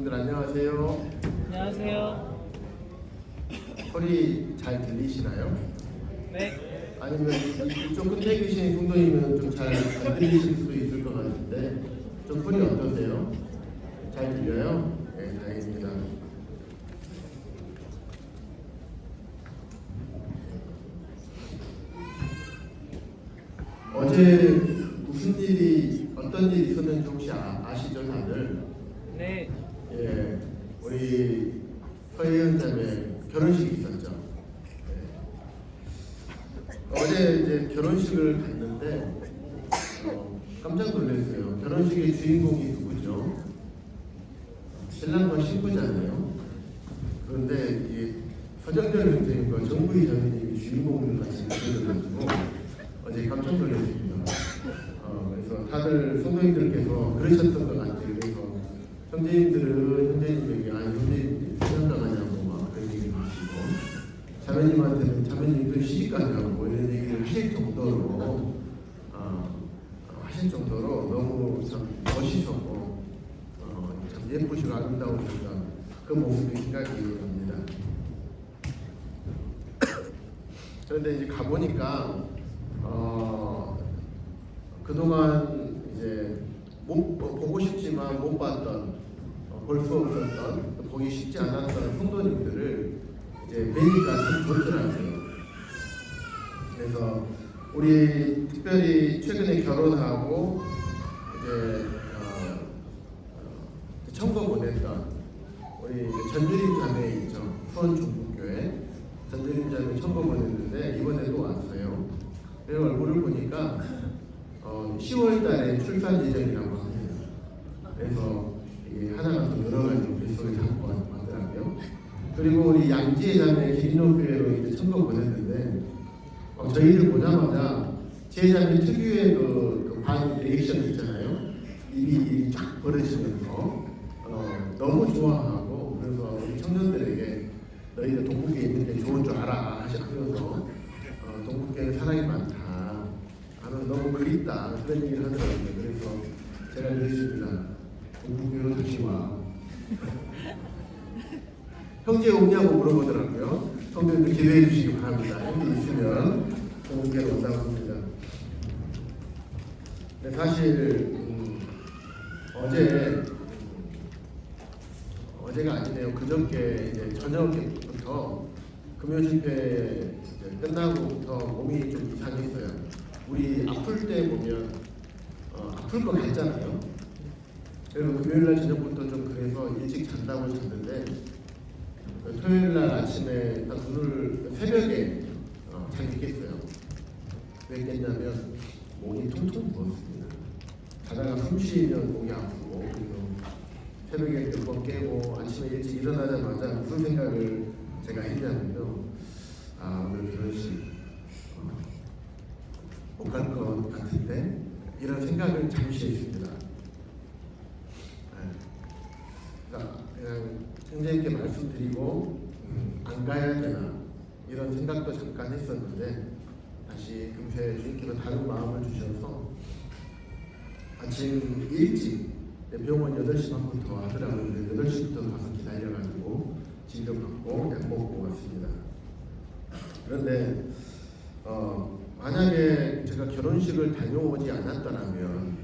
성도님들 안녕하세요. 안녕하세요. 소리 잘 들리시나요? 네. 아니면 이쪽 끝에 계신 성도님은 좀 잘 안 들리실 수도 있을 것 같은데 좀 소리 어떠세요? 잘 들려요? 네, 다행입니다. 어제 무슨 일이 어떤 일이 있었는지 혹시 아시죠, 다들? 네. 예, 우리 서혜연 자매 결혼식이 있었죠. 예. 어제 이제 결혼식을 갔는데 깜짝 놀랐어요. 결혼식의 주인공이 누구죠? 신랑과 신부잖아요. 그런데 이 서정열 선생님과 정부희 자매님이 주인공을 같이 느껴져가지고 어제 깜짝 놀랐습니다. 그래서 다들 성도님들께서 그러셨던 것 같아요. 그래서 형제님들은 형제님에게 아니 형제님 생각나가냐고 막 그런 얘기를 하시고 자매님한테는 자매님도 시집가냐고 이런 얘기를 하실 정도로 너무 참 멋있었고 참 예쁘시고 아름다우셨던 그 모습이 생각이 납니다. 그런데 이제 가보니까 그동안 이제 보고 싶지만 못 봤던 볼 수 없었던 보기 쉽지 않았던 성도님들을 이제 뵈니까 참 좋더라고요. 그래서 우리 특별히 최근에 결혼하고 이제 청거 보냈던 우리 전유림 자매 있죠. 수원 중국교회 전유림 자매 청거 보냈는데 이번에 또 왔어요. 그래서 얼굴을 보니까 10월 달에 출산 예정이라고 합니다. 그래서 이게 하나가 더 늘어가지고 뱃속에 담고 왔더라고요. 그리고 우리 양지혜 자매 기린노교회로 이제 청거 보냈는데 저희를 보자마자 제 자매 특유의 그 반 리액션 있잖아요. 입이 쫙 벌어지면서 너무 좋아하고 그래서 우리 청년들에게 너희들 동국에 있는 게 좋은 줄 알아 하시면서 동국교회는 사랑이 많다. 너무 그립다 그런 얘기를 하더라고요. 그래서 제가 그랬습니다. 동국교회로 다시 와. 형제 없냐고 물어보더라고요. 성도님들 기도해 주시기 바랍니다. 형제 있으면 동국교회로 온다고 합니다. 근데 사실 어제가 아니네요. 그저께 이제 저녁부터 금요 집회 끝나고부터 몸이 좀 이상했어요. 우리 아플 때 보면 아플 것 같잖아요. 그래서 금요일날 저녁부터 좀 그래서 일찍 잔다고 잤는데 토요일날 아침에 딱 눈을 새벽에 잠이 깼어요. 왜 깼냐면 목이 퉁퉁 부었습니다. 자다가 숨 쉬면 목이 아프고 그래서 새벽에 몇 번 깨고 아침에 일찍 일어나자마자 무슨 생각을 제가 했냐면요. 오늘 결혼식 못 갈 것 같은데 이런 생각을 잠시 했습니다. 그냥 형제님께 말씀드리고 안 가야 되나 이런 생각도 잠깐 했었는데 다시 금세 주님께서 다른 마음을 주셔서 아침 일찍 병원 8시 반부터 하더라고요. 8시부터 가서 기다려가지고 진료받고 약 먹고 왔습니다. 그런데 만약에 제가 결혼식을 다녀오지 않았더라면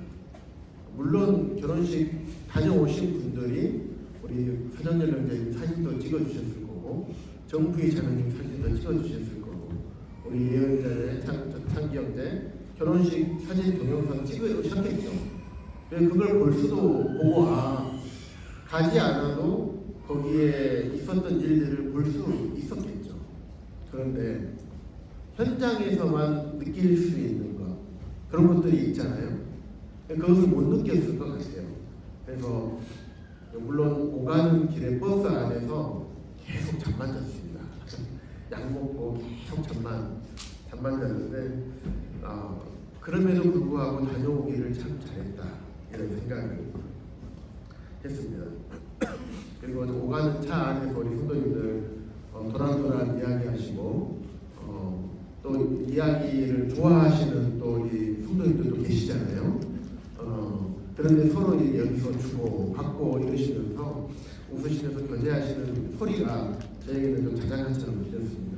물론 결혼식 다녀오신 분들이 우리 서정열 형제님 사진도 찍어주셨을 거고 정부의 자매님 사진도 찍어주셨을 거고 우리 예언자의 창기 형제 결혼식 사진 동영상 찍으셨겠죠. 그걸 볼 수도 보고 가지 않아도 거기에 있었던 일들을 볼 수 있었겠죠. 그런데 현장에서만 느낄 수 있는 것 그런 것들이 있잖아요. 그것을 못 느꼈을 것 같아요. 그래서 물론 오가는 길에 버스 안에서 계속 잠만 잤습니다. 약 먹고 계속 잠만 잤는데 그럼에도 불구하고 다녀오기를 참 잘했다 이런 생각을 했습니다. 그리고 오가는 차 안에서 우리 성도님들 도란도란 이야기하시고 또 이야기를 좋아하시는 또 우리 성도님들도 계시잖아요. 그런데 서로 여기서 주고 받고 이러시면서 웃으시면서 교제하시는 소리가 저에게는 좀 자장가처럼 들렸습니다.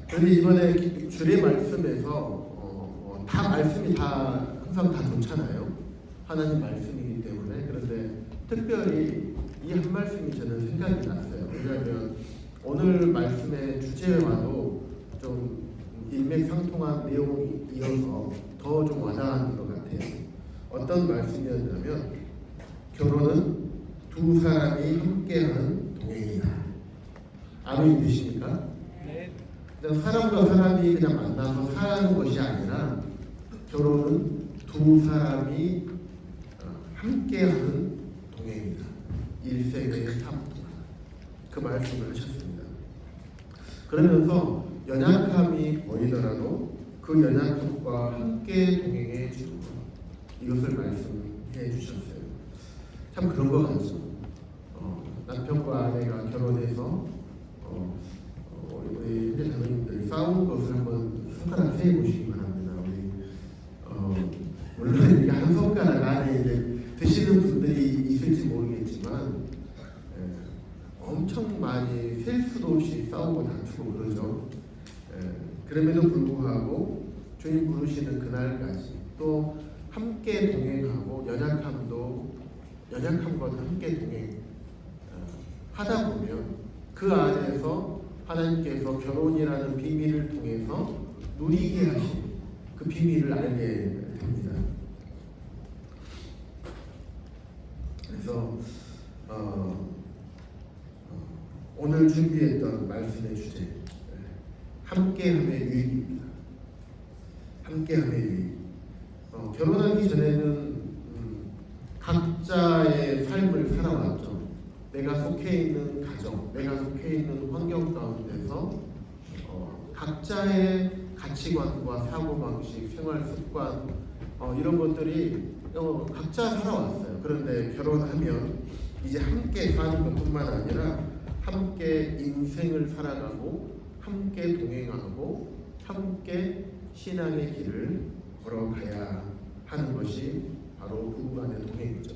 그런데 이번에 주례 말씀에서 다 말씀이 다 항상 다 좋잖아요. 하나님 말씀이기 때문에. 그런데 특별히 이 한 말씀이 저는 생각이 났어요. 왜냐하면 오늘 말씀의 주제와도 좀 일맥상통한 내용이 이어서 더 좀 와닿는 것 같아요. 어떤 말씀이었냐면 결혼은 두 사람이 함께하는 동행이다. 아멘 되십니까? 네. 그냥 사람과 사람이 그냥 만나서 사는 것이 아니라 결혼은 두 사람이 함께하는 동행이다. 일생의 삶 동안 그 말씀을 하셨습니다. 그러면서 연약함이 보이더라도 그 연약함과 함께 동행해 주는 것, 이것을 말씀해 주셨어요. 참 그런 것 같죠. 남편과 아내가 결혼해서 우리 현재 자녀님들 싸운 것을 한번 손가락 세어 보시기 바랍니다. 물론 이게 한 손가락 안에 이제 드시는 분들이 있을지 모르겠지만 엄청 많이 셀 수도 없이 싸우고 다투고 그러죠. 그럼에도 불구하고 주님 부르시는 그날까지 또 함께 동행하고 연약함과 함께 동행 하다 보면 그 안에서 하나님께서 결혼이라는 비밀을 통해서 누리게 하신 그 비밀을 알게 됩니다. 그래서 오늘 준비했던 말씀의 주제 함께함의 유익입니다. 함께함의 유익. 결혼하기 전에는 각자의 삶을 살아왔죠. 내가 속해 있는 가정, 내가 속해 있는 환경 가운데서 각자의 가치관과 사고방식, 생활습관 이런 것들이 각자 살아왔어요. 그런데 결혼하면 이제 함께 사는 것뿐만 아니라 함께 인생을 살아가고 함께 동행하고 함께 신앙의 길을 걸어가야 하는 것이 바로 부부간의 동행이죠.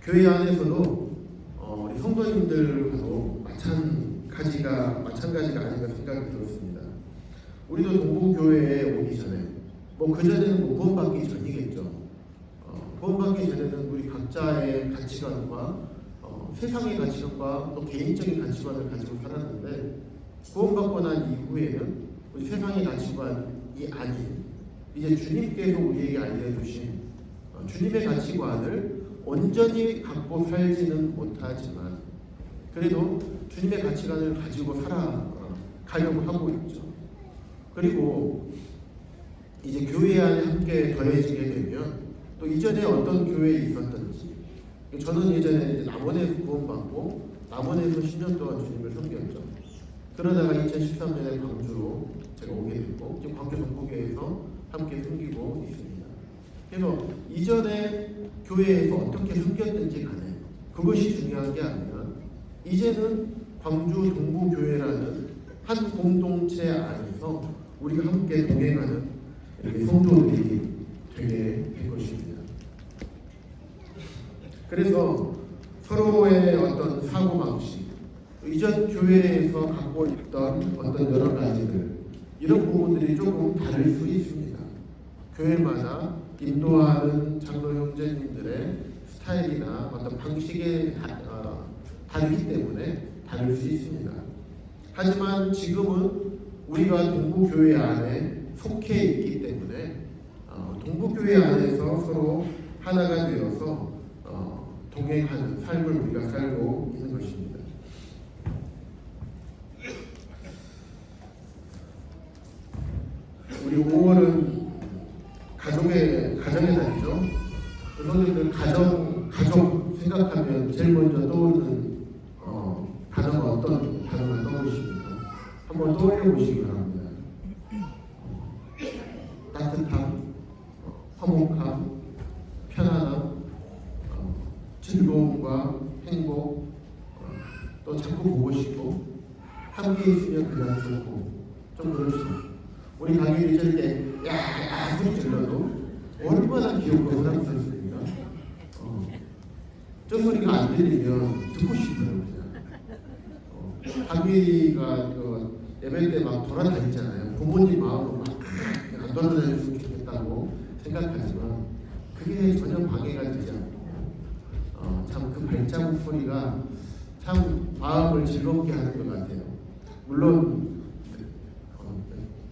교회 안에서도 우리 성도님들과도 마찬가지가 아닌가 생각이 들었습니다. 우리도 동부교회에 오기 전에 그 전에는 구원받기 전이겠죠. 구원받기 전에는 우리 각자의 가치관과 세상의 가치관과 또 개인적인 가치관을 가지고 살았는데 구원받고 난 이후에는 우리 세상의 가치관이 아닌 이제 주님께서 우리에게 알려주신 주님의 가치관을 온전히 갖고 살지는 못하지만 그래도 주님의 가치관을 가지고 살아가려고 하고 있죠. 그리고 이제 교회 안에 함께 더해지게 되면 또 이전에 어떤 교회에 있었던지 저는 예전에 남원에서 구원받고 남원에서 10년 동안 주님을 섬겼죠. 그러다가 2013년에 광주로 제가 오게 됐고 지금 광주 동부교회에서 함께 섬기고 있습니다. 그래서 이전에 교회에서 어떻게 섬겼든지 간에 그것이 중요한 게 아니라 이제는 광주 동부교회라는 한 공동체 안에서 우리가 함께 동행하는 이렇게 성도들이 되게 될 것입니다. 그래서 서로의 어떤 사고방식, 이전 교회에서 갖고 있던 어떤 여러 가지들 이런 부분들이 조금 다를 수 있습니다. 교회마다 인도하는 장로 형제님들의 스타일이나 어떤 방식이 다르기 때문에 다를 수 있습니다. 하지만 지금은 우리가 동부교회 안에 속해 있기 때문에 동부교회 안에서 서로 하나가 되어서 동행하는 삶을 우리가 살고 있는 것입니다. 우리 5월은 가정의 달이죠. 여러분들 가족 생각하면 제일 먼저 떠오르는 단어가 어떤 단어가 떠오르십니까? 한번 떠올려 보시기 바랍니다. 따뜻함, 화목함, 편안함, 즐거움과 행복, 또 자꾸 보고 싶고 함께 있으면 그냥 좋고 좀 그렇죠. 우리 가족이 있을 때 야 소리 질러도 얼마나 귀엽고 사랑스럽습니까? 그 소리가 안 들리면 듣고 싶어요. 자기가 그 예배 때 막 돌아다니잖아요. 부모님 마음은 막 안 돌아다녔으면 좋겠다고 생각하지만 그게 전혀 방해가 되지 않고 참 그 발자국 소리가 참 마음을 즐겁게 하는 것 같아요. 물론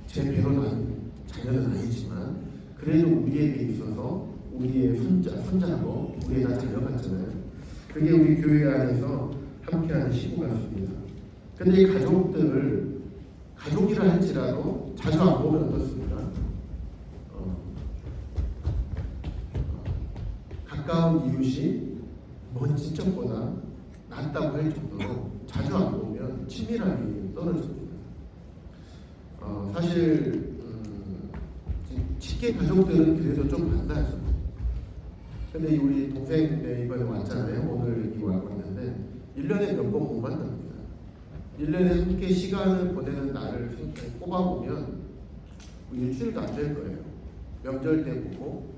제 배로 난 자녀는 아니지만 그래도 우리에게 있어서 우리의 손자고 우리의 자녀 같잖아요. 그게 우리 교회 안에서 함께하는 시구 같습니다. 근데 이 가족들을 가족이라 할지라도 자주 안 보면 어떻습니까? 가까운 이웃이 먼 친척보다 낫다고 할 정도로 자주 안 보면 친밀함이 떨어집니다. 사실 직계 가족들은 그래도 좀 만나죠. 근데 우리 동생 이번에 왔잖아요. 오늘 여기 왔는데 1년에 몇 번 못 만납니다. 1년에 함께 시간을 보내는 날을 꼽아보면 일주일도 안 될 거예요. 명절 때 보고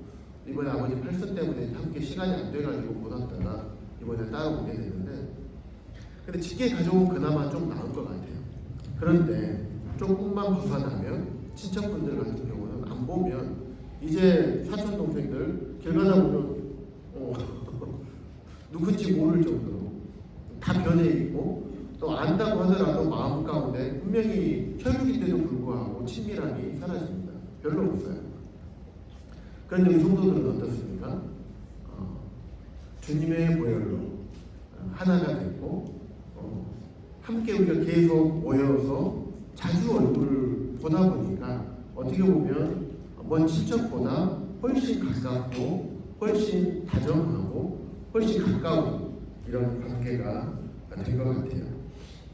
이번에 아버지 팔순 때문에 함께 시간이 안 돼가지고 못 왔다가 이번에 따로 오게 됐는데 근데 직계 가족은 그나마 좀 나은 것 같아요. 그런데 조금만 벗어나면 친척분들 같은 경우는 안 보면 이제 사촌 동생들 길 가다 보면 누군지 모를 정도로 다 변해 있고 또 안다고 하더라도 마음 가운데 분명히 혈육인데도 불구하고 친밀함이 사라집니다. 별로 없어요. 그런데 우리 성도들은 어떻습니까? 주님의 보혈로 하나가 됐고 함께 우리가 계속 모여서 자주 얼굴을 보다 보니까 어떻게 보면 먼 친척보다 훨씬 가깝고 훨씬 다정하고 훨씬 가까운 이런 관계가 된 것 같아요.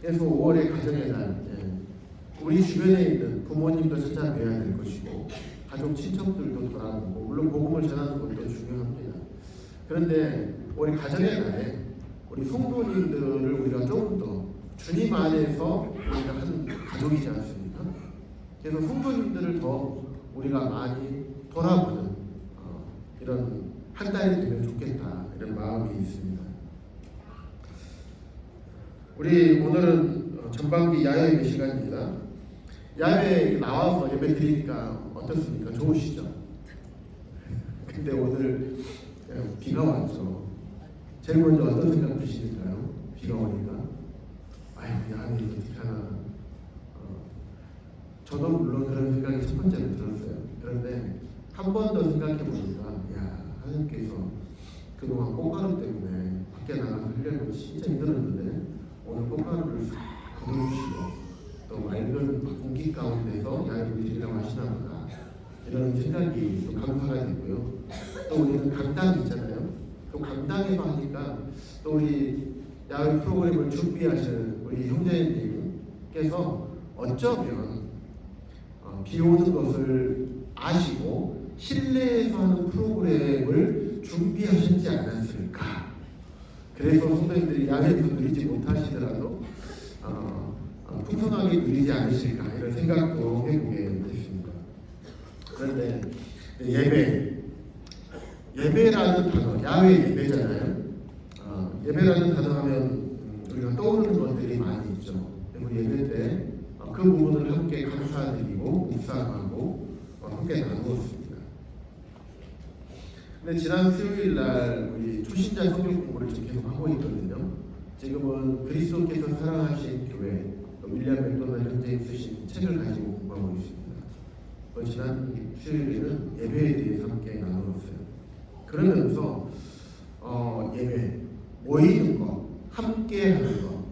그래서 5월의 가정의 날 우리 주변에 있는 부모님도 찾아뵈야 될 것이고 가족 친척들도 돌아보고 물론 복음을 전하는 것도 중요합니다. 그런데 우리 가정의 날에 우리 성도님들을 우리가 조금 더 주님 안에서 우리가 한 가족이지 않습니까? 그래서 성도님들을 더 우리가 많이 돌아보는 이런 한 달이 되면 좋겠다 이런 마음이 있습니다. 우리 오늘은 전반기 야외 예배 시간입니다. 야외에 나와서 예배 드리니까 어떻습니까? 좋으시죠? 근데 오늘 비가 왔죠. 제일 먼저 어떤 생각 드시는가요? 비가 오니까 아유 야외 어떻게 하나. 저도 물론 그런 생각이 첫 번째로 들었어요. 그런데 한 번 더 생각해 보니까 야 하나님께서 그동안 꽃가루 때문에 밖에 나가서 하려면 진짜 힘들었는데 오늘 꽃가루를 싹 걷어주시고 또 맑은 공기 가운데서 야외를 드리라고 하시나 보다 이런 생각이 또 감사가 되고요. 또 우리는 강당이 있잖아요. 또 강당에서 하니까 또 우리 야외 프로그램을 준비하시는 우리 형제님께서 어쩌면 비 오는 것을 아시고 실내에서 하는 프로그램을 준비하셨지 않았을까. 그래서 성도님들이 야외에서 누리지 못하시더라도 풍성하게 누리지 않으실까 이런 생각도 해보게 됐습니다. 그런데 예배라는 단어, 야외 예배잖아요. 예배라는 단어 하면 우리가 떠오르는 것들이 많이 있죠. 우리 예배 때 그 부분을 함께 감사드리고 묵상하고 함께 나누었습니다. 근데 지난 수요일 날 우리 초신자 성경 공부를 지금 계속 하고 있거든요. 지금은 그리스도께서 사랑하신 교회 윌리엄 맥도널드 형제님 쓰신 책을 가지고 공부하고 있습니다. 지난 수요일에는 예배에 대해서 함께 나누었어요. 그러면서 예배, 모이는 것, 함께 하는 것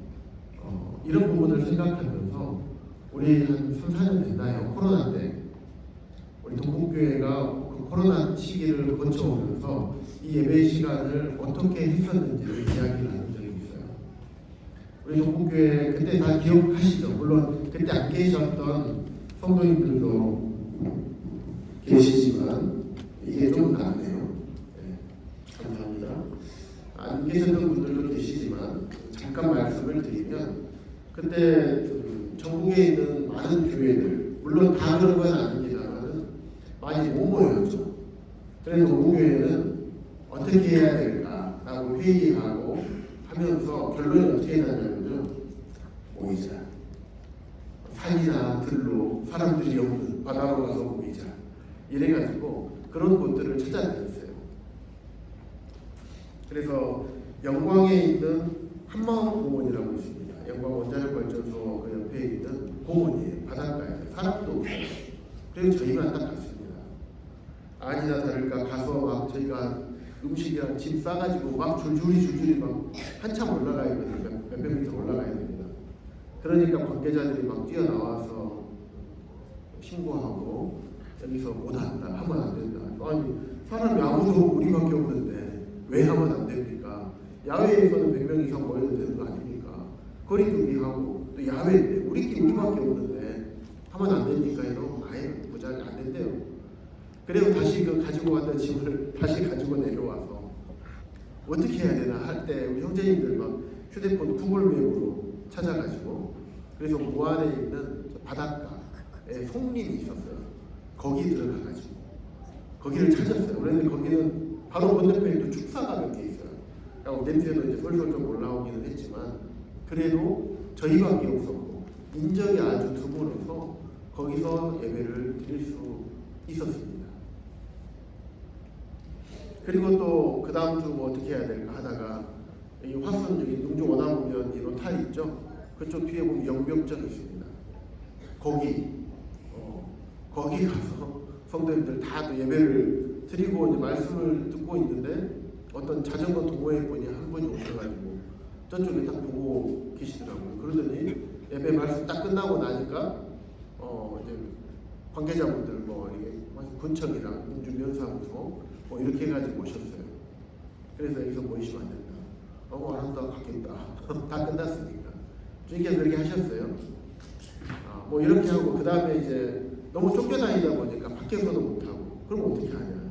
이런 부분을 생각하면서 우리 한 3, 4년 됐나요? 코로나 때 우리 동국교회가 그 코로나 시기를 거쳐오면서 이 예배 시간을 어떻게 했었는지를 이야기를 나눈 적이 있어요. 우리 동국교회 그때 다 기억하시죠? 물론 그때 안 계셨던 성도님들도 계시지만 이게 좀 낫네요. 네, 감사합니다. 안 계셨던 분들도 계시지만 잠깐 말씀을 드리면 그때 전국에 있는 많은 교회들 물론 다 그런 건 아닙니다만 많이 못 모였죠. 그래서 우리 교회는 어떻게 해야 될까 모이자라고 회의하고 하면서 결론이 어떻게 나냐면요, 모이자. 산이나 들로 사람들이 없는 바다로 가서 모이자. 이래가지고 그런 곳들을 찾아다녔어요. 그래서 영광에 있는 한마음공원이라고 있습니다. 영광 원자력발전소 그 옆에 있는 공원이에요. 바닷가에 사람도 없어요. 그래서 저희만 딱 갔습니다. 아니나 다를까 가서 막 저희가 음식이랑 짐 싸가지고 막 줄줄이 막 한참 올라가야 되거든요. 몇백 미터 올라가야 됩니다. 그러니까 관계자들이 막 뛰어나와서 신고하고 여기서 못 한다, 하면 안 된다. 아니 사람이 아무도 우리밖에 없는데 왜 하면 안 됩니까? 야외에서는 100명 이상 모여도 되는 거 아닙니까? 거리두기하고 또 야외인데 우리밖에 없는데 하면 안 됩니까? 이러면 아예 무작 안 된대요. 그래서 다시 그 가지고 왔던 짐을 다시 가지고 내려와서 어떻게 해야 되나 할 때 우리 형제님들 막 휴대폰 구글맵으로 찾아가지고 그래서 무안에 있는 바닷가에 송림이 있었어요. 거기 들어가가지고 거기를 찾았어요. 그런데 거기는 바로 건너편에 또 축사가 몇 개 있어요. 그러니까 냄새도 이제 솔솔 좀 올라오기는 했지만 그래도 저희밖에 없었고 인적이 아주 드물어서 거기서 예배를 드릴 수 있었습니다. 그리고 또 그 다음 주 뭐 어떻게 해야 될까 하다가 이 화순 여기 능주 원화 보면 이 로타리 있죠? 그쪽 뒤에 보면 영벽전이 있습니다. 거기 가서 성도님들 다 또 예배를 드리고 이제 말씀을 듣고 있는데 어떤 자전거 동호회 분이 한 분이 오셔가지고 저쪽에 딱 보고 계시더라고요. 그러더니 예배 말씀 딱 끝나고 나니까 이제 관계자분들 뭐 이렇게 군청이랑 민주면사무소 뭐 이렇게 해가지고 오셨어요. 그래서 여기서 모이시면 안 된다. 안 한다 가겠다. 다 끝났으니까. 주님께서 그렇게 하셨어요. 뭐 이렇게 하고 그 다음에 이제 너무 쫓겨다니다 보니까 밖에서도 못하고 그럼 어떻게 하냐.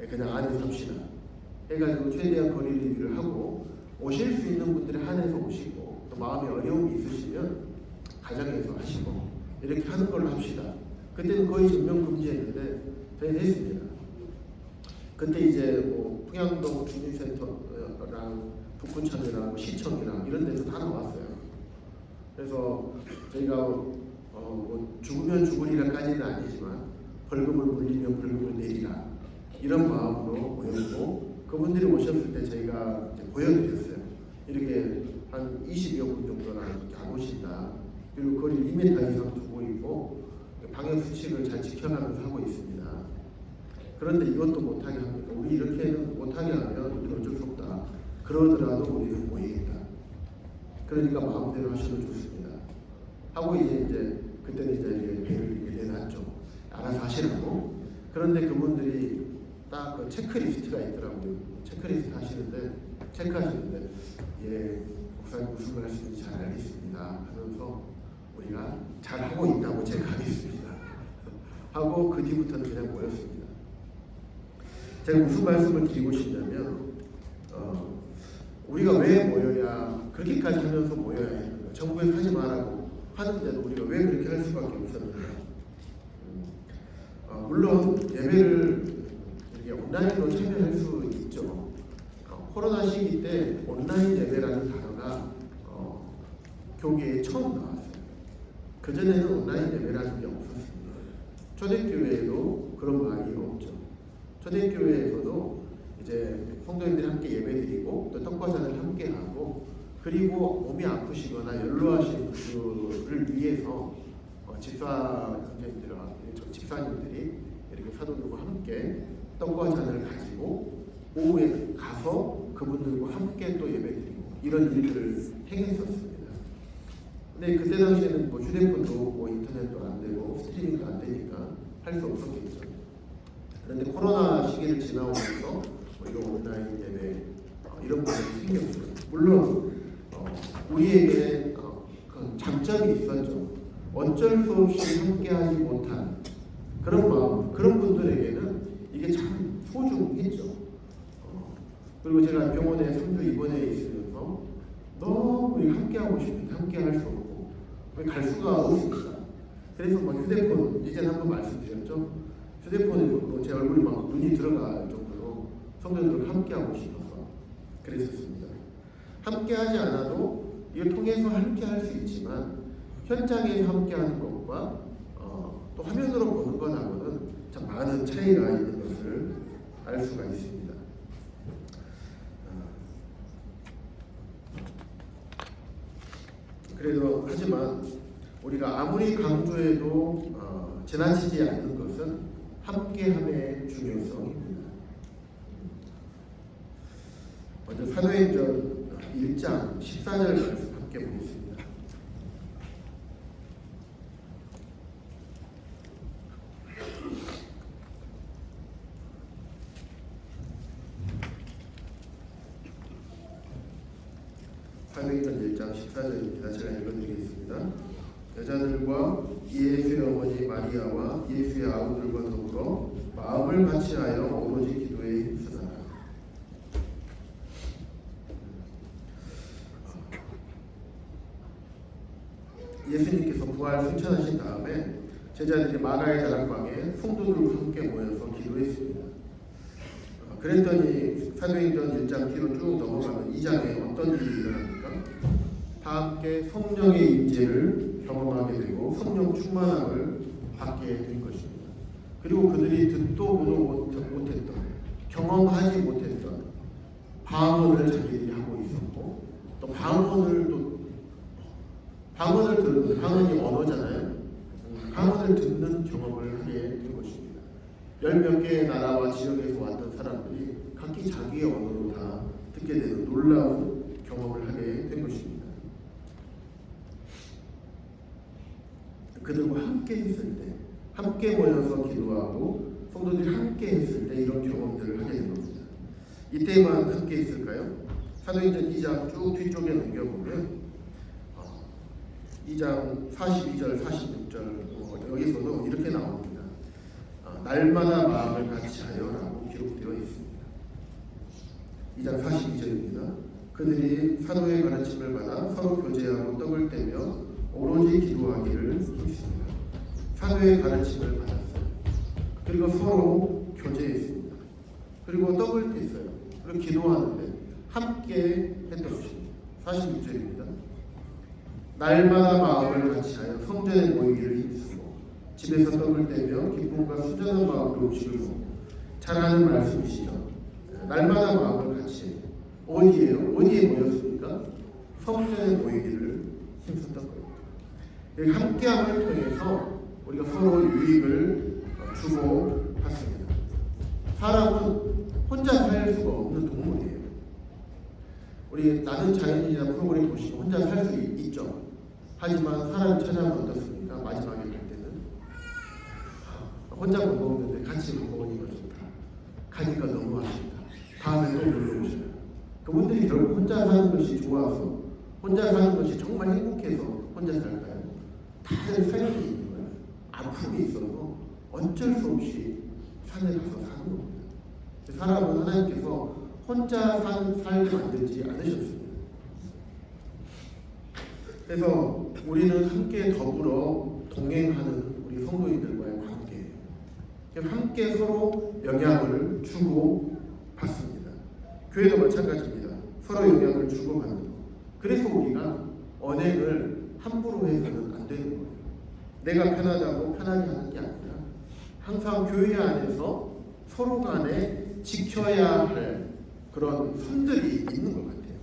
그냥 안에 삽시다. 해가지고 최대한 거리 유지를 하고 오실 수 있는 분들이 한해서 오시고 또 마음에 어려움이 있으시면 가정에서 하시고 이렇게 하는 걸로 합시다. 그때는 거의 전면 금지했는데 저희는 했습니다. 그때 이제 뭐 풍양동 주민센터랑 북구청이랑 뭐 시청이랑 이런 데서 다 나왔어요. 그래서 저희가 뭐 죽으면 죽으리라까지는 아니지만 벌금을 물리면 벌금을 내리라 이런 마음으로 모였고 그분들이 오셨을 때 저희가 이제 보여드렸어요. 이렇게 한 20여 분 정도나 이렇게 안 오신다. 그리고 거리 2m 이상 두고 있고 방역 수칙을 잘 지켜가면서 하고 있습니다. 그런데 이것도 못하게 합니다. 우리 이렇게는 못하게 하면 우리는 어쩔 수 없다. 그러더라도 우리는 모이겠다. 그러니까 마음대로 하셔도 좋습니다. 하고 이제 그때는 이제 배를 이렇게 내놨죠. 알아서 하시라고. 그런데 그분들이 딱 그 체크리스트가 있더라고요. 체크리스트 체크하시는데 예, 목사님 무슨 말씀인지 잘 알겠습니다. 하면서 우리가 잘 하고 있다고 체크하겠습니다. 하고 그 뒤부터는 그냥 모였습니다. 제가 무슨 말씀을 드리고 싶냐면 우리가 왜 모여야 그렇게까지 하면서 모여야 했는가? 정부에서 하지 말라고 하는데도 우리가 왜 그렇게 할 수밖에 없었는가? 물론 예배를 이렇게 온라인으로 참여할 수 있죠. 코로나 시기 때 온라인 예배라는 단어가 교계에 처음 나왔어요. 그전에는 온라인 예배라는 게 없었습니다. 초대교회에도 그런 말이 없죠. 초대교회에서도 이제 성도님들이 함께 예배드리고 또 떡과잔을 함께 하고 그리고 몸이 아프시거나 연로하신 분들을 위해서 집사님들이 이렇게 사도들과 함께 떡과 잔을 가지고 오후에 가서 그분들과 함께 또 예배드리고 이런 일들을 행했었습니다. 근데 그때 당시에는 뭐 휴대폰도 뭐 인터넷도 안 되고 스트리밍도 안 되니까 할 수 없었겠죠. 그런데 코로나 시기를 지나오면서 뭐 이런 온라인 예배 이런 것들이 생겼어요. 물론 우리에게 그 장점이 있었죠. 어쩔 수 없이 함께하지 못한 그런 마음, 그런 분들에게는 이게 참 소중했죠. 그리고 제가 병원에 3주 입원해 있으면서 너무 함께하고 싶은데 함께할 수 없고 갈 수가 없습니다. 그래서 막 휴대폰 이제는 한번 말씀드렸죠. 휴대폰에 제 얼굴이 막 눈이 들어갈 정도로 성도들과 함께하고 싶어서 그랬었습니다. 함께 하지 않아도 이걸 통해서 함께 할 수 있지만 현장에서 함께 하는 것과 또 화면으로 보는 것하고는 참 많은 차이가 있는 것을 알 수가 있습니다. 그래도 하지만 우리가 아무리 강조해도 지나치지 않는 것은 함께함의 중요성입니다. 먼저 사도행전 1장 14절 말씀 함께 보겠습니다. 사도행전 1장 14절입니다. 제가 읽어드리겠습니다. 여자들과 예수의 어머니 마리아와 예수의 아우들과 더불어 마음을 같이하여 오로지 기도에 힘쓰더라. 예수님께서 부활 승천하신 다음에 제자들이 마가의 다락방에 성도들과 함께 모여서 기도했습니다. 그랬더니 사도행전 1장 뒤로 쭉 넘어가면 2장에 어떤 일이 일어납니까? 다 함께 성령의 임재를 경험하게 되고 성령 충만함을 받게 된 것입니다. 그리고 그들이 듣도 보도 못했던, 경험하지 못했던 방언을 자기들이 하고 있었고, 또 방언을 듣는, 방언이 언어잖아요. 방언을 듣는 경험을 하게 된 것입니다. 10몇 개의 나라와 지역에서 왔던 사람들이 각기 자기의 언어로 다 듣게 되는 놀라운 경험을 하게 된 것입니다. 그들과 함께 했을 때, 함께 모여서 기도하고 성도들이 함께 했을 때 이런 경험들을 하게 된 겁니다. 이때만 함께 했을까요? 사도행전 2장 쭉 뒤쪽에 넘겨보면 2장 42절, 46절 여기서도 이렇게 나옵니다. 날마다 마음을 같이하여라고 기록되어 있습니다. 2장 42절입니다. 그들이 사도의 가르침을 받아 서로 교제하고 떡을 떼며 오로지 기도하기를 했습니다. 사도의 가르침을 받았어요. 그리고 서로 교제했습니다. 그리고 떡을 뗐어요. 그리고 기도하는데 함께 했던 것입니다. 46절입니다. 날마다 마음을 같이하여 성전에 모이기를 힘쓰고 집에서 떡을 떼며 기쁨과 순전한 마음으로 음식을 먹고 잘하는 말씀이시죠. 날마다 마음을 같이해요. 어디에요? 어디에 모였습니까? 성전에 모이기를 힘썼던 거예요. 함께함을 통해서 우리가 서로 유익을 주고 받습니다. 사람은 혼자 살 수가 없는 동물이에요. 우리 나는 자연인이나 프로그램 보시고 혼자 살 수 있죠. 하지만 사람이 찾아오면 어떻습니까? 마지막에 갈 때는 혼자 못 먹는데 같이 못 먹으니까 좋다. 가니까 너무 아쉽다. 다음에 또 놀러 오셔요. 그분들이 결국 혼자 사는 것이 좋아서, 혼자 사는 것이 정말 행복해서 혼자 살까요? 다른 사연이 있는 거예요. 아픔이 있어서 어쩔 수 없이 산에 가서 사는 겁니다. 사람은 하나님께서 혼자 살게 만들지 않으셨습니다. 그래서 우리는 함께 더불어 동행하는 우리 성도인들과의 관계예요. 함께 서로 영향을 주고 받습니다. 교회도 마찬가지입니다. 서로 영향을 주고 받는 것. 그래서 우리가 언행을 함부로 해서는 안 되는 거예요. 내가 편하다고 편하게 하는 게 아니라 항상 교회 안에서 서로 간에 지켜야 할 그런 선들이 있는 것 같아요.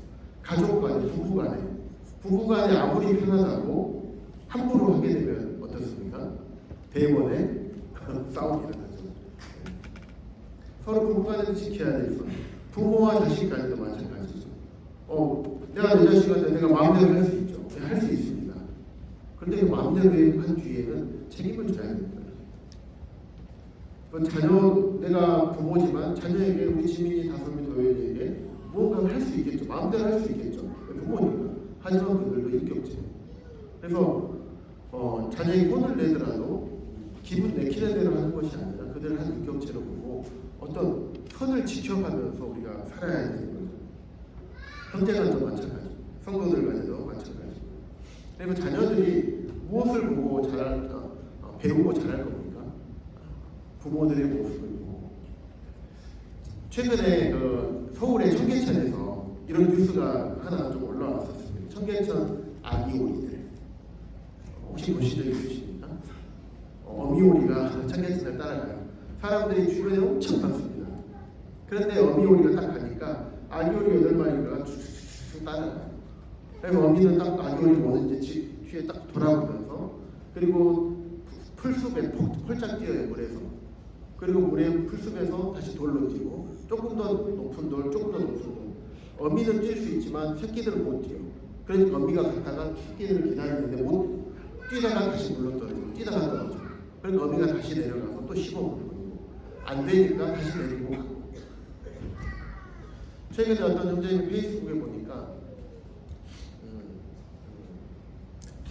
가족 간에, 부부 간에 아무리 편하다고 함부로 하게 되면 어떻습니까? 대번에 싸움이 일어나죠. 서로 부부 간에도 지켜야 될 선, 부모와 자식 간에도 마찬가지죠. 내가 내 자식한테 내가 마음대로 할 수 있죠. 할 수 있습니다. 그런데 그 마음대로 한 뒤에는 책임을 져야 됩니다. 내가 부모지만 자녀에게, 우리 지민이, 다솜이, 도현이에게 무언가를 할 수 있겠죠. 마음대로 할 수 있겠죠. 부모니까. 하지만 그들도 인격체예요. 그래서 자녀에게 혼을 내더라도 기분 내키는 대로 하는 것이 아니라 그들을 한 인격체로 보고 어떤 선을 지켜가면서 우리가 살아야 되는 거죠. 형제간도 마찬가지, 성도들 간에도 마찬가지. 그리고 자녀들이 무엇을 보고 배우고 자랄 겁니까? 부모들의 모습을 보고. 최근에 서울의 청계천에서 이런 뉴스가 하나 좀 올라왔었습니다. 청계천 아기 오리들 혹시 보신 적 있으십니까? 어미오리가 청계천을 따라가요. 사람들이 주변에 엄청 많습니다. 그런데 어미오리가 딱 가니까 아기오리 8마리가 쭉쭉쭉 따라가요. 그래서 어미는 딱 아기오리 오는지 뒤에 딱 돌아보면서, 그리고 풀숲에 폴짝 뛰어요, 물에서. 그리고 물에 풀숲에서 다시 돌로 뛰고, 조금 더 높은 돌, 조금 더 높은 돌. 어미는 뛸 수 있지만 새끼들은 못 뛰어. 그러니까 어미가 갔다가 새끼들을 기다리는데 못 뛰다가 다시 물로 떨어지고, 뛰다가 떨어져. 그러니까 어미가 다시 내려가서 또 씹어먹고, 안 되니까 다시 내리고 가고. 최근에 어떤 형제님이 페이스북에 보니까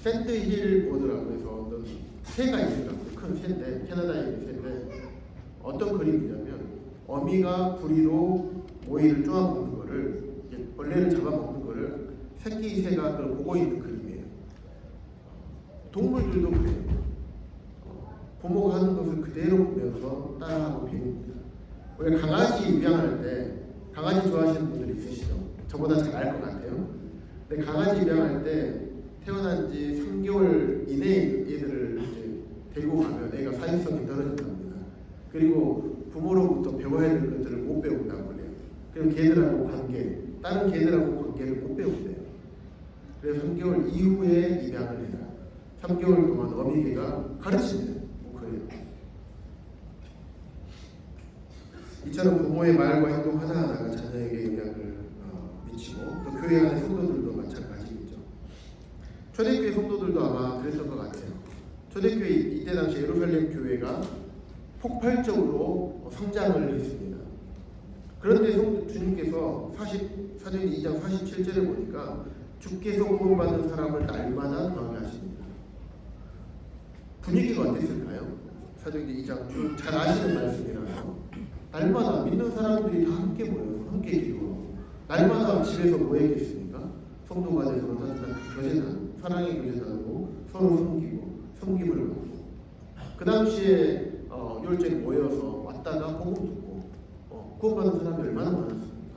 샌드힐 보드라고 해서 어떤 새가 있더라고요. 큰 새인데, 캐나다에 있는 새인데, 어떤 그림이냐면 어미가 부리로 모이를 쪼아먹는 거를, 벌레를 잡아먹는 거를 새끼 새가 그걸 보고 있는 그림이에요. 동물들도 그래요. 부모가 하는 것을 그대로 보면서 따라하고 배웁니다. 우리가 강아지 입양할 때, 강아지 좋아하시는 분들이 있으시죠? 저보다 잘 알 것 같아요. 근데 강아지 입양할 때 태어난 지 3개월 이내에 얘들을 이제 데리고 가면 애가 사회성이 떨어진답니다. 그리고 부모로부터 배워야 될 것들을 못 배운다고 그래요. 그리고 개들하고 관계, 다른 개들하고 관계를 못 배운대요. 그래서 3개월 이후에 입양을 해요. 3개월 동안 어미개가 가르칩니다. 뭐 그래요. 이처럼 부모의 말과 행동 하나하나가 자녀에게 영향을 미치고, 또 교회 안의 성도들도 마찬가지겠죠. 초대교회 성도들도 아마 그랬던 것 같아요. 초대교회 이때 당시 예루살렘 교회가 폭발적으로 성장을 했습니다. 그런데 주님께서 사도행전 2장 47절에 보니까 주께서 구원받는 사람을 날마다 더하게 하십니다. 분위기가 어땠을까요? 사도행전 2장 잘 아시는 말씀이라서 날마다 믿는 사람들이 다 함께 모여서 함께 기도하고, 날마다 집에서 뭐 했겠습니까? 성도 간에 서로 따뜻한 교제나누고, 사랑의 교제나누고, 서로 섬김을 하고. 그 당시에 율제에 모여서 왔다가 복음 듣고 구원받는 사람이 얼마나 많았습니까?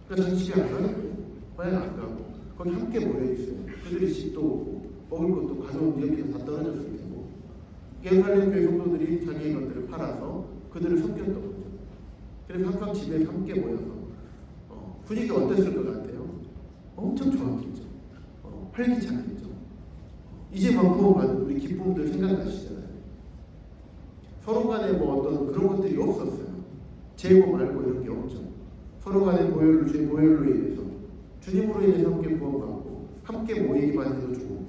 그러니까 자기 집에 안 가는 거예요. 고향 안 가고 거기 함께 모여 있어요. 그들이 집도 오고 먹을 것도 가져온 여기도 다 떨어졌을 테고, 예루살렘 교회 성도들이 자기의 것들을 팔아서 그들을 섬겼던 거죠. 그래서 항상 집에 함께 모여서 분위기가 어땠을 것 같아요? 엄청 좋았겠죠. 활기차겠죠. 이제 막 구원받은 우리 기쁨들 생각나시잖아요. 서로 간에 뭐 어떤 그런 것들이 없었어요. 재고 말고 이런 게 없죠. 서로 간에 제 보혈로 인해서, 주님으로 인해서 함께 구원받고 함께 모이기만 해도 좋고.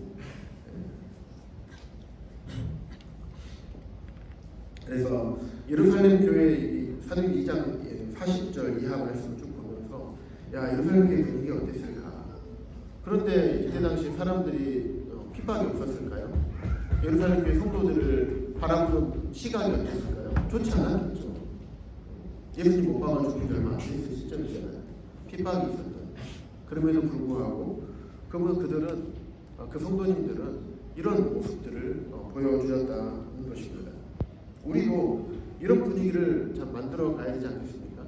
그래서 예루살렘 교회 사도행전 2장 40절 이하 말씀을 쭉 보면서, 야, 예루살렘 교회 분위기가 어땠을까? 그런데 이때 당시 사람들이 핍박이 없었을까요? 예루살렘 교회 성도들을 바라보는 시각이 어땠을까요? 좋지 않았겠죠. 예수님 못 봐가 죽은 지 얼마 안 됐을 시점이잖아요. 핍박이 있었던. 그럼에도 불구하고 그들은, 그 성도님들은 이런 모습들을 보여주었다는 것입니다. 우리도 이런 분위기를 참 만들어 가야 되지 않겠습니까?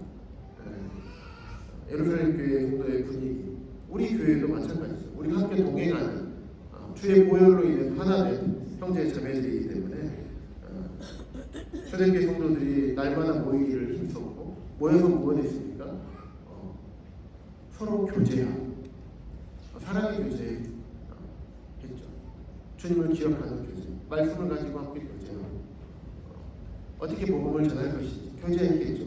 예루살렘 교회 성도의 분위기, 우리 교회도 마찬가지죠. 우리가 함께 동행하는, 주의 보혈로 인해서 하나 된 형제 자매들이기 때문에 초대교회 성도들이 날마다 모이기를 힘썼고, 모여서 무엇 했습니까? 서로 교제하고 사랑의 교제 했죠. 주님을 기억하는 교제, 말씀을 가지고 함께 교제하고, 어떻게 복음을 전할 것인지 교제했겠죠.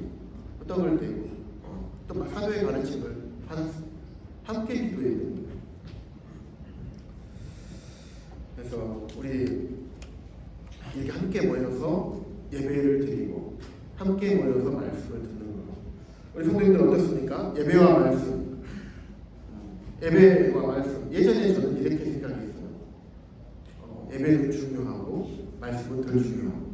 떡을 떼고 또 사도의 가르침을 받았습니다. 함께 기도해야 됩니다. 그래서 우리 이렇게 함께 모여서 예배를 드리고 함께 모여서 말씀을 듣는 거. 우리 성도님들 어떻습니까? 예배와 말씀. 예배와 말씀. 예전에 저는 이렇게 생각했어요. 예배는 중요하고 말씀은 덜 중요하고.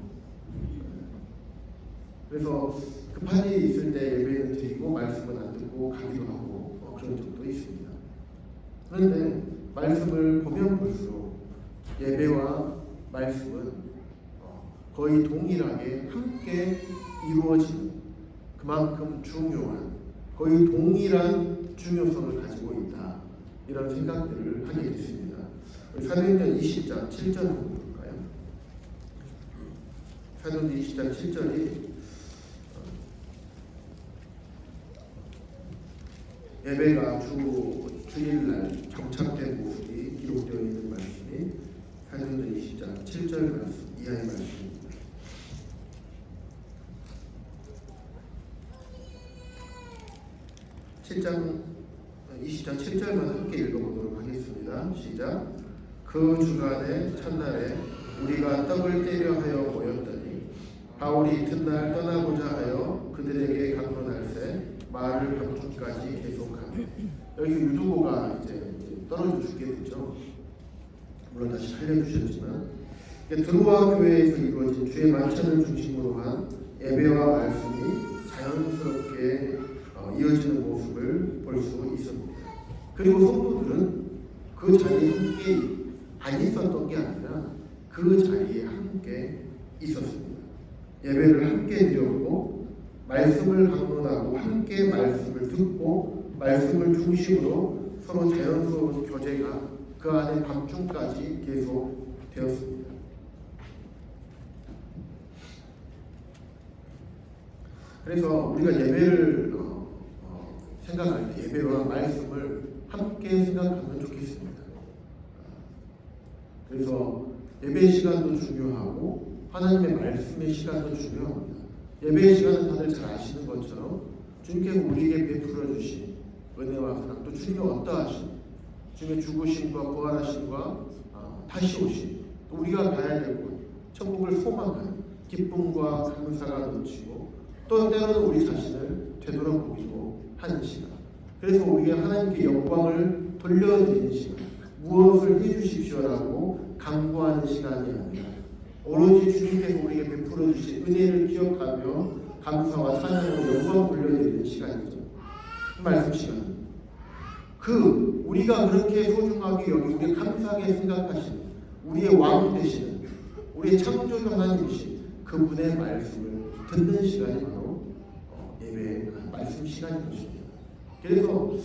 그래서 급한 일이 있을 때 예배는 드리고 말씀은 안 듣고 가기도 하고 그런 적도 있습니다. 그런데 말씀을 보면 볼수록 예배와 말씀은 거의 동일하게 함께 이루어지는, 그만큼 중요한, 거의 동일한 중요성을 가지고 있다. 이런 생각들을 하게 됐습니다. 사도행전 20장 7절 한번 볼까요? 사도행전 20장 7절이 예배가 주일날 정착된 모습이 기록되어 있는 말씀이 사도행전 20장 7절 말씀 이하의 말씀입니다. 20장 7절만 함께 읽어보도록 하겠습니다. 시작. 그 주간의 첫날에 우리가 떡을 떼려 하여 모였더니 바울이 이튿날 떠나고자 하여 그들에게 강론할세 말을 밤중까지 계속하며 여기 유두고가 이제 떨어져 죽게 되죠. 물론 다시 살려주셨지만 드로아 교회에서 이루어진 주의 만찬을 중심으로 한 예배와 말씀이 자연스럽게 이어지는 모습을 볼 수 있습니다. 그리고 성도들은 그 자리에 함께 안 있었던 게 아니라 그 자리에 함께 있었습니다. 예배를 함께 드렸고 말씀을 강론하고 함께 말씀을 듣고 말씀을 중심으로 서로 자연스러운 교제가 그 안에 밤중까지 계속 되었습니다. 그래서 우리가 예배를 생각할 때 예배와 말씀을 함께 생각하면 좋겠습니다. 그래서 예배 시간도 중요하고 하나님의 말씀의 시간도 중요합니다. 예배 시간은 다들 잘 아시는 것처럼 주님께서 우리에게 베풀어 주신 은혜와 사랑, 또 주님의 어떠하신 주님의 죽으심과 부활하심과 다시 오심, 또 우리가 가야 될 곳, 천국을 소망하는 기쁨과 감사가 넘치고 또 때로는 우리 자신을 되돌아보기도 하는 시간. 그래서 우리가 하나님께 영광을 돌려드리는 시간, 무엇을 해주십시오라고 간구하는 시간이 아니라 오로지 주님께서 우리에게 베풀어 주신 은혜를 기억하며 감사와 찬양으로 영광 돌려드리는 시간이죠. 말씀 시간. 우리가 그렇게 소중하게 여기고 우리 감사하게 생각하시는 우리의 왕 되시는 우리의 창조주 하나님이신 그분의 말씀을 듣는 시간이 바로 예배 말씀 시간인 것입니다. 그래서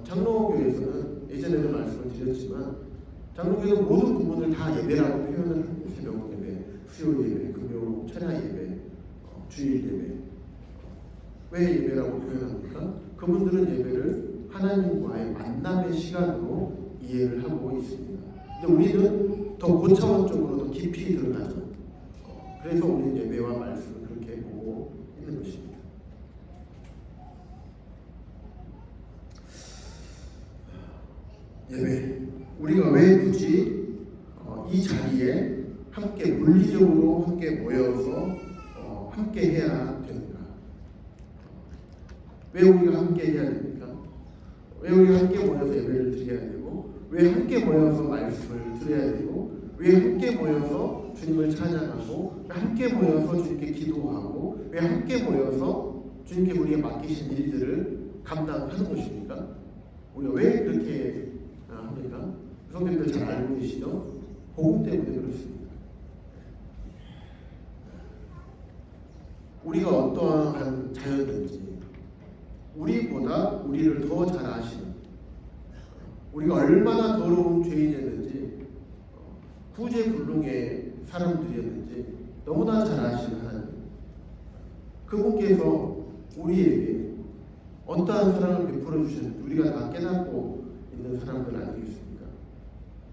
장로교에서는 예전에도 말씀을 드렸지만 장로교는 모든 부분을 다 예배라고 표현을 합니다. 새벽 예배, 수요 예배, 금요 철야 예배, 주일 예배. 왜 예배라고 표현합니까? 그분들은 예배를 하나님과의 만남의 시간으로 이해를 하고 있습니다. 근데 우리는 더 고차원적으로 더 깊이 들어가죠. 그래서 우리는 예배와 말씀을 그렇게 보고 있는 것입니다. 예배, 우리가 왜 굳이 이 자리에 함께 물리적으로 함께 모여서 함께 해야 됩니까? 왜 우리가 함께 해야 됩니까? 왜 우리가 함께 모여서 예배를 드려야 되고, 왜 함께 모여서 말씀을 들어야 되고, 왜 함께 모여서 주님을 찬양하고, 왜 함께 모여서 주님께 기도하고, 왜 함께 모여서 주님께 우리에게 맡기신 일들을 감당하는 것입니까? 우리가 왜 그렇게 합니까? 성도님들 잘 알고 계시죠? 복음 때문에 그렇습니다. 우리가 어떠한 자였는지, 우리보다 우리를 더 잘 아시는, 우리가 얼마나 더러운 죄인이었는지, 구제불능의 사람들이었는지 너무나 잘 아시는 하나님, 그분께서 우리에게 어떠한 사랑을 베풀어 주셨는지 우리가 다 깨닫고 있는 사람들 아니겠습니까?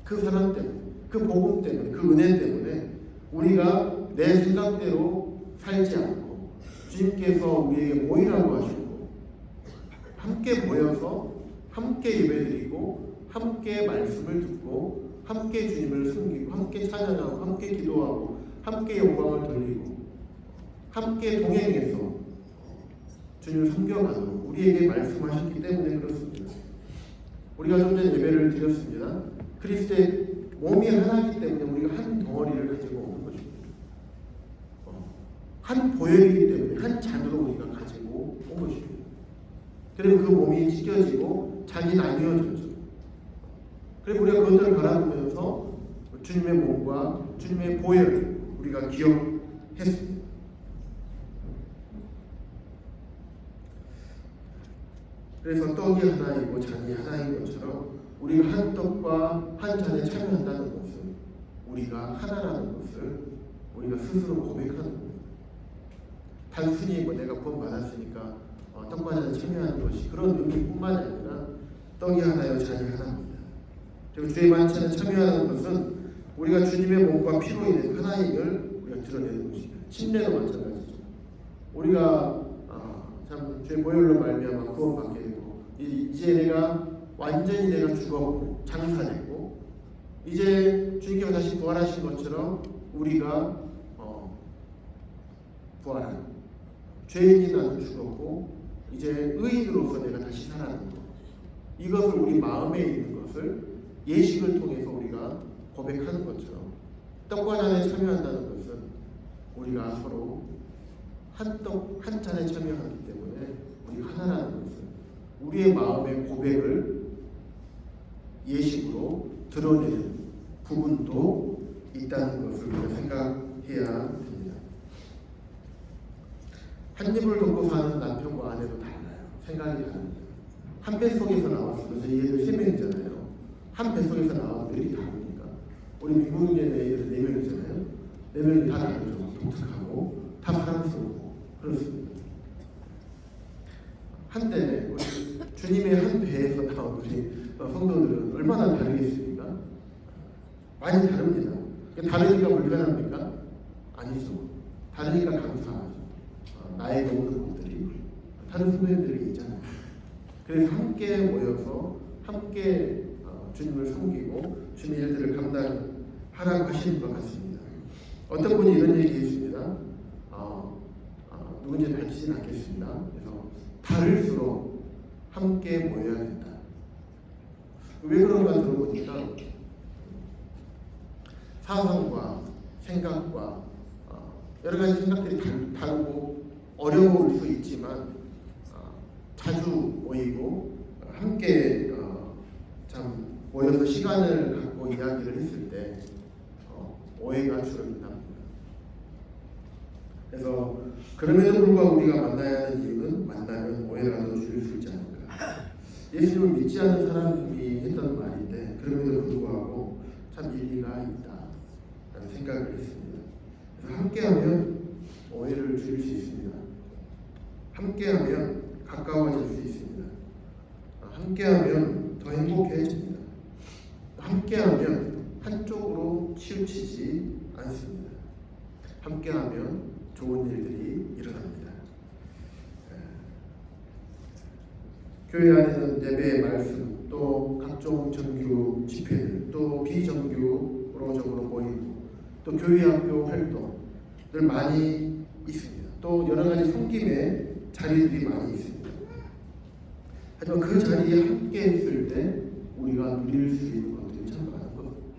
그 사랑 때문에, 그 복음 때문에, 그 은혜 때문에 우리가 내 생각대로 살지 않고 주님께서 우리에게 모이라고 하시고 함께 모여서 함께 예배드리고 함께 말씀을 듣고 함께 주님을 섬기고 함께 찬양하고 함께 기도하고 함께 영광을 돌리고 함께 동행해서 주님을 섬겨가도록 우리에게 말씀하셨기 때문에 그렇습니다. 우리가 좀 전에 예배를 드렸습니다. 그리스도의 몸이 하나이기 때문에 우리가 한 덩어리를 가지고 오는 것입니다. 한 보혈이기 때문에 한 잔으로 우리가 가지고 온 것입니다. 그리고 그 몸이 찢겨지고 잔이 나뉘어졌죠. 그리고 우리가 그것들을 바라보면서 주님의 몸과 주님의 보혈을 우리가 기억했습니다. 그래서 떡이 하나이고 잔이 하나인 것처럼 우리가 한 떡과 한 잔에 참여한다는 것은 우리가 하나라는 것을 우리가 스스로 고백하는 겁니다. 단순히 내가 구원받았으니까 떡과 잔에 참여하는 것이 그런 의미뿐만 아니라 떡이 하나요 잔이 하나입니다. 그리고 주의 만찬에 참여하는 것은 우리가 주님의 몸과 피로 인해 하나임을 우리가 드러내는 것입니다. 침례도 마찬가지죠. 우리가 참 주의 보혈로 말미암아 구원받게 되고 이제 내가 완전히 내가 죽었고 장사됐고 이제 주님께서 다시 부활하신 것처럼 우리가 부활한 죄인이 나는 죽었고 이제 의인으로서 내가 다시 살아나는 것, 이것을 우리 마음에 있는 것을 예식을 통해서 우리가 고백하는 것처럼 떡과 잔에 참여한다는 것은 우리가 서로 한 떡, 한 잔에 참여하기 때문에 우리 하나라는 것을 우리의 마음의 고백을 예식으로 드러내는 부분도 있다는 것을 우리가 생각해야 됩니다. 한 입을 덮고 사는 남편과 아내도 달라요. 생각이 다릅니다. 한 뱃속에서 나왔어도 저희 애들 3명이잖아요. 한 뱃속에서 나와도 왜 이렇게 다릅니까? 우리 미국인의 애들은 4명이잖아요. 4명이 다 다르죠. 독특하고 다 사랑스럽고 그렇습니다. 한데 주님의 한 배에서 나온 우리 성도들은 얼마나 다르겠습니까? 많이 다릅니다. 다르니까 불편합니까? 아니죠. 다르니까 감사하죠. 나에게 오는 것들이 다른 성도님들에게 있잖아요. 그래서 함께 모여서 함께 주님을 섬기고 주님의 일들을 감당하라고 하시는 것 같습니다. 어떤 분이 이런 얘기 했습니다. 누군지 밝히진 않겠습니다. 그래서 다를수록 함께 모여야 된다. 왜 그런가 들어보니까 사상과 생각과 여러 가지 생각들이 다르고 어려울 수 있지만 자주 모이고 함께 참 모여서 시간을 갖고 이야기를 했을 때 오해가 줄어든답니다. 그래서 그럼에도 불구하고 우리가 만나야 하는 이유는 만나면 오해라도 줄일 수 있지 않을까. 예수님을 믿지 않는 사람이 했던 말인데 그럼에도 불구하고 참 일리가 있다라는 생각을 했습니다. 그래서 함께하면 오해를 줄일 수 있습니다. 함께하면 가까워질 수 있습니다. 함께하면 더 행복해집니다. 함께하면 한쪽으로 치우치지 않습니다. 함께하면 좋은 일들이 일어납니다. 교회 안에는 예배의 말씀, 또 각종 정규 집회들, 또 비정규적으로 모이고, 또 교회 학교 활동들 많이 있습니다. 또 여러 가지 섬김의 자리들이 많이 있습니다. 하지만 그 자리에 함께 있을 때 우리가 누릴 수 있는 것들이 참 많은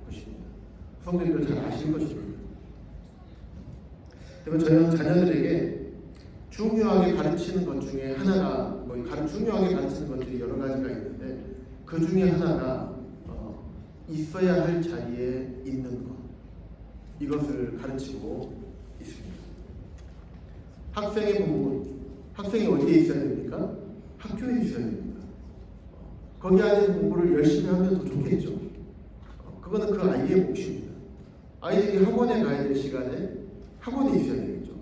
것입니다. 성도님들 잘 아실 것입니다. 그래서 저는 자녀들에게 중요하게 가르치는 것 중에 하나가 중요하게 가르치는 것들이 여러 가지가 있는데 그 중에 하나가 있어야 할 자리에 있는 것, 이것을 가르치고 있습니다. 학생의 본분, 학생이 어디에 있어야 됩니까? 학교에 있어야 됩니다. 거기 안에서 공부를 열심히 하면 더 좋겠죠. 그거는 그 아이의 몫입니다. 아이들이 학원에 가야 될 시간에 학원에 있어야 되겠죠.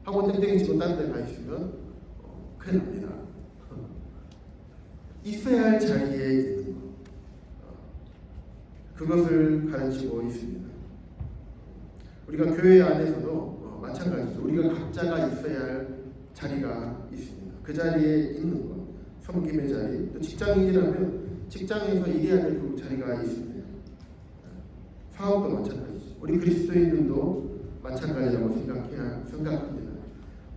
학원 땡땡이 치고 다른 데 가 있으면 큰일 납니다. 있어야 할 자리에 있는 것, 그것을 가르치고 있습니다. 우리가 교회 안에서도 마찬가지죠. 우리가 각자가 있어야 할 자리가 있습니다. 그 자리에 있는 것, 섬김의 자리, 또 직장인이라면 직장에서 일해야 될 그 자리가 있습니다. 사업도 마찬가지죠. 우리 그리스도인들도 마찬가지라고 생각합니다.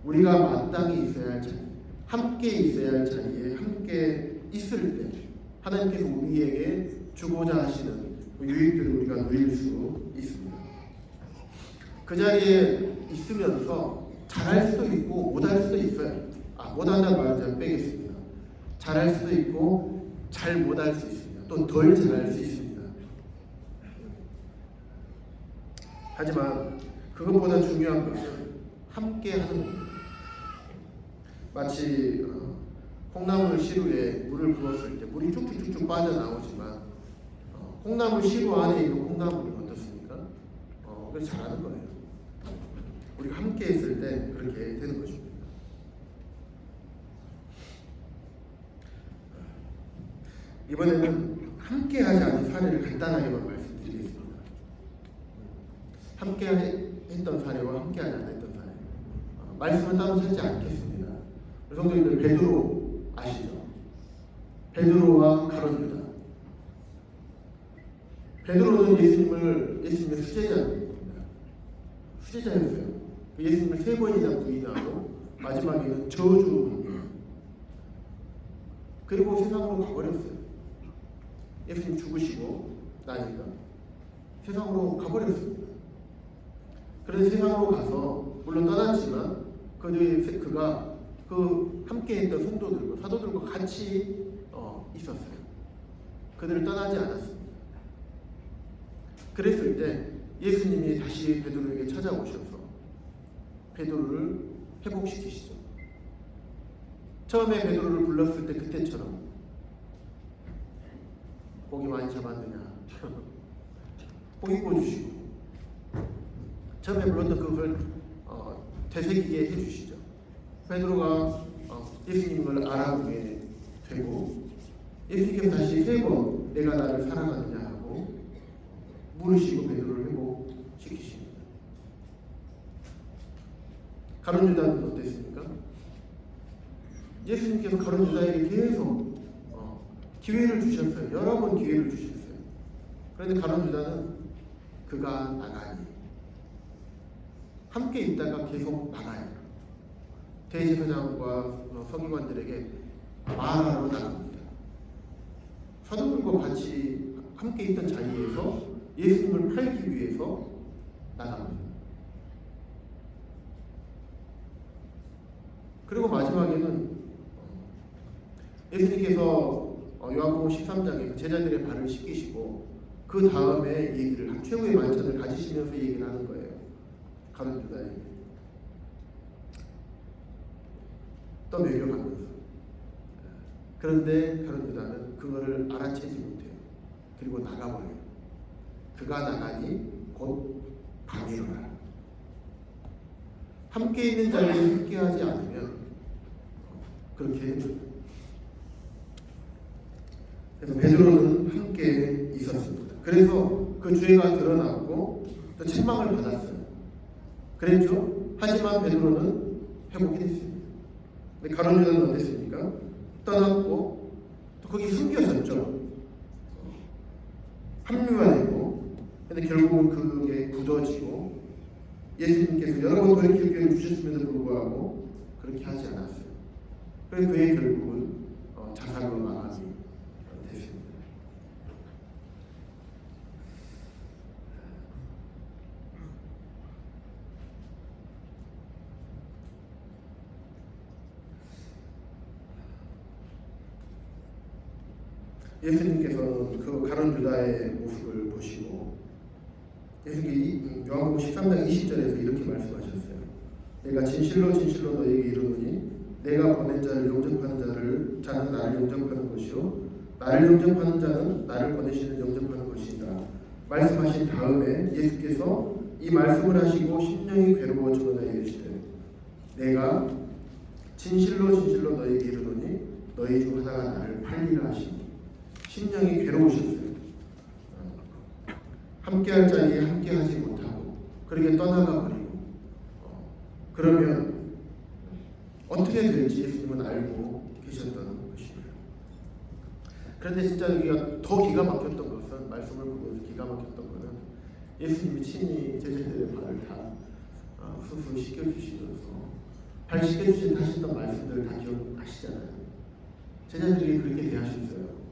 우리가 마땅히 있어야 할 자리, 함께 있어야 할 자리에 함께 있을 때 하나님께서 우리에게 주고자 하시는 유익들을 우리가 누릴 수 있습니다. 그 자리에 있으면서 잘할 수도 있고 못할 수도 있어요. 못한다는 말은 제가 빼겠습니다. 잘할 수도 있고 잘 못할 수 있습니다. 또 덜 잘할 수 있습니다. 하지만 그것보다 중요한 것은 함께 하는 겁니다. 마치 콩나물 시루에 물을 부었을 때 물이 쭉쭉쭉쭉 빠져나오지만 콩나물 시루 안에 있는 콩나물이 어떻습니까? 그걸 잘하는 거예요. 우리가 함께 했을 때 그렇게 되는 것입니다. 이번에는 함께 하지 않은 사례를 간단하게만 말씀드리겠습니다. 함께 했던 사례와 함께 하지 않았던 사례. 말씀은 따로 찾지 않겠습니다. 성도님들 베드로 아시죠? 베드로와 가룟 유다. 베드로는 예수님의 수제자입니다. 수제자였어요. 예수님을 3번이나 부인하고 마지막에는 저주합니다. 그리고 세상으로 가버렸어요. 예수님 죽으시고 나니까 세상으로 가버렸습니다. 그래서 세상으로 가서 물론 떠났지만 그가 그 함께했던 성도들과 사도들과 같이 있었어요. 그들을 떠나지 않았습니다. 그랬을 때 예수님이 다시 베드로에게 찾아오셔서 베드로를 회복시키시죠. 처음에 베드로를 불렀을 때 그때처럼 고기 많이 잡았느냐 고기 구워주시고 처음에 불렀던 그걸 되새기게 해주시죠. 베드로가 예수님을 알아보게 되고 예수님께서 다시 3번 내가 나를 사랑하느냐 하고 물으시고 베드로를 회복시키십니다. 가룟 유다는 어땠습니까? 예수님께서 가룟 유다에게 계속 기회를 주셨어요. 여러 번 기회를 주셨어요. 그런데 가룟 유다는 그가 나가니 함께 있다가 계속 나가요. 대제사장과 서기관들에게 말하러 나갑니다. 사도들과 같이 함께 있던 자리에서 예수님을 팔기 위해서 나갑니다. 그리고 마지막에는 예수님께서 요한복음 13장에서 제자들의 발을 씻기시고 그 다음에 얘기를 최후의 만찬을 가지시면서 얘기를 하는 거예요. 가룟 유다에게 떠먹여가면서. 그런데 가룟 유다는 그거를 알아채지 못해요. 그리고 나가버려요. 그가 나가니 곧 밤이로라. 함께 있는 자리에 함께하지 않으면 그렇게 됩니다. 그래서 베드로는 함께 있었습니다. 그래서 그 죄가 드러났고 또 책망을 받았어요. 그랬죠? 하지만 베드로는 회복이 됐습니다. 근데 가룟 유다는 어땠습니까? 떠났고 또 거기 숨겨졌죠. 합류가 되고 근데 결국은 그게 굳어지고 예수님께서 여러 번 돌이킬 기회를 주셨음에도 불구하고 그렇게 하지 않았어요. 그래서 그의 결국은 자살로 마감이 됐습니다. 예수님께서는 그 가룟 유다의 모습을 보시고 예수님이 요한복음 13장 20절에서 이렇게 말씀하셨어요. 내가 진실로 진실로 너에게 이르노니 내가 보낸 자를 영접하는 자는 나를 영접하는 것이요 나를 영접하는 자는 나를 보내시는 영접하는 것이다. 말씀하신 다음에 예수께서 이 말씀을 하시고 심령이 괴로워지고 너에게 이르시되 내가 진실로 진실로 너에게 이르노니 너희 중 하나가 나를 팔리라 하시니 심령이 괴로우셨어요. 함께할 자리에 함께하지 못하고 그렇게 떠나가 버리고 그러면 어떻게 될지 예수님은 알고 계셨던 것입니다. 그런데 진짜 여기가 더 기가 막혔던 것은 말씀을 보면서 기가 막혔던 것은 예수님이 친히 제자들의 발을 다 스스로 씻겨주시면서 발 씻겨주신 하셨던 말씀들을 다 기억하시잖아요. 제자들이 그렇게 대하셨어요.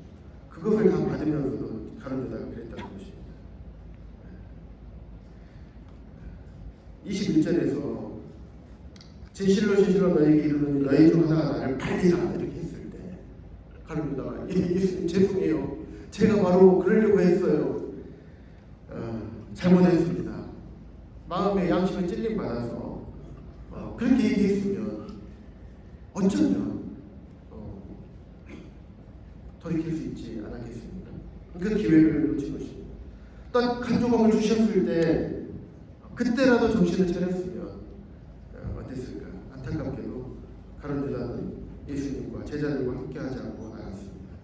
그것을 다 받으면서도 가룟 유다가 그랬다는 것입니다. 21절에서 진실로 진실로 너에게 이르노니 너희 중 하나가 나를 팔리라 이렇게 했을 때 가룟 유다가 예수님 죄송해요. 제가 바로 그러려고 했어요. 잘못했습니다. 마음에 양심에 찔림 받아서 그렇게 얘기했으면 어쩌면 돌이킬 수 있지 않았겠습니까? 그 기회를 놓친 것입니다. 또 한 조각을 주셨을 때 그때라도 정신을 차렸으면 어땠을까? 안타깝게도 가룟 유다는 예수님과 제자들과 함께하지 않고 나갔습니다.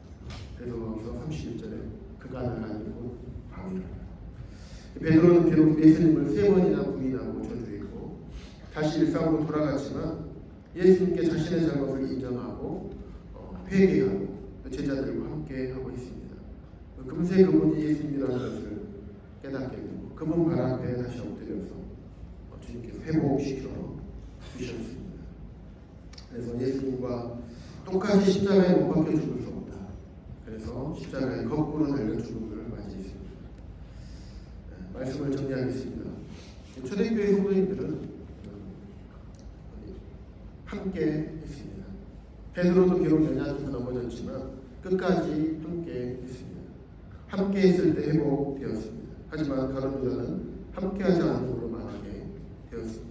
그래서 거기서 31절에 그가 나가니고 밤이라. 베드로는 비록 예수님을 3번이나 부인하고 저주했고 다시 일상으로 돌아갔지만 예수님께 자신의 잘못을 인정하고 회개하고 제자들과 함께하고 있습니다. 금세 그분이 예수님이라는 것을 깨닫게 되고 그분 발 앞에 다시 엎드려서 주님께서 회복시켜 주셨습니다. 그래서 예수님과 똑같이 십자가에 못 박혀 죽을 수 없다. 그래서 십자가에 거꾸로 달려 죽음을 맞이했습니다. 말씀을 정리하겠습니다. 초대교회 성도님들은 함께 했습니다. 베드로도 비록 연약해서 넘어졌지만 끝까지 함께 했습니다. 함께 했을 때 회복되었습니다. 하지만 가룟 유다는 함께하지 않음으로 망하게 되었습니다.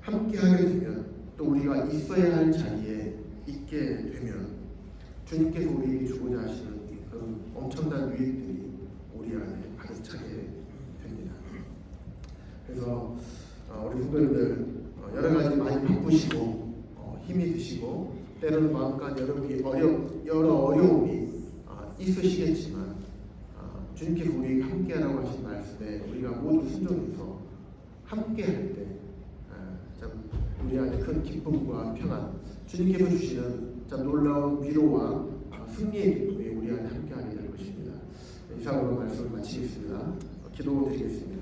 함께하게 되면 또 우리가 있어야 할 자리에 있게 되면 주님께서 우리에게 주고자 하시는 그런 엄청난 유익들이 우리 안에 가득 차게 됩니다. 그래서 우리 후배들 여러 가지 많이 바쁘시고 힘이 드시고 때로는 마음간 여러 어려움이 있으시겠지만 주님께서 우리에게 함께하라고 하신 말씀에 우리가 모두 순종해서 함께할 때 참 우리 안에 큰 기쁨과 평안, 주님께서 주시는 참 놀라운 위로와 승리의 기쁨이 우리 안에 함께하게 될 것입니다. 이상으로 말씀을 마치겠습니다. 기도드리겠습니다.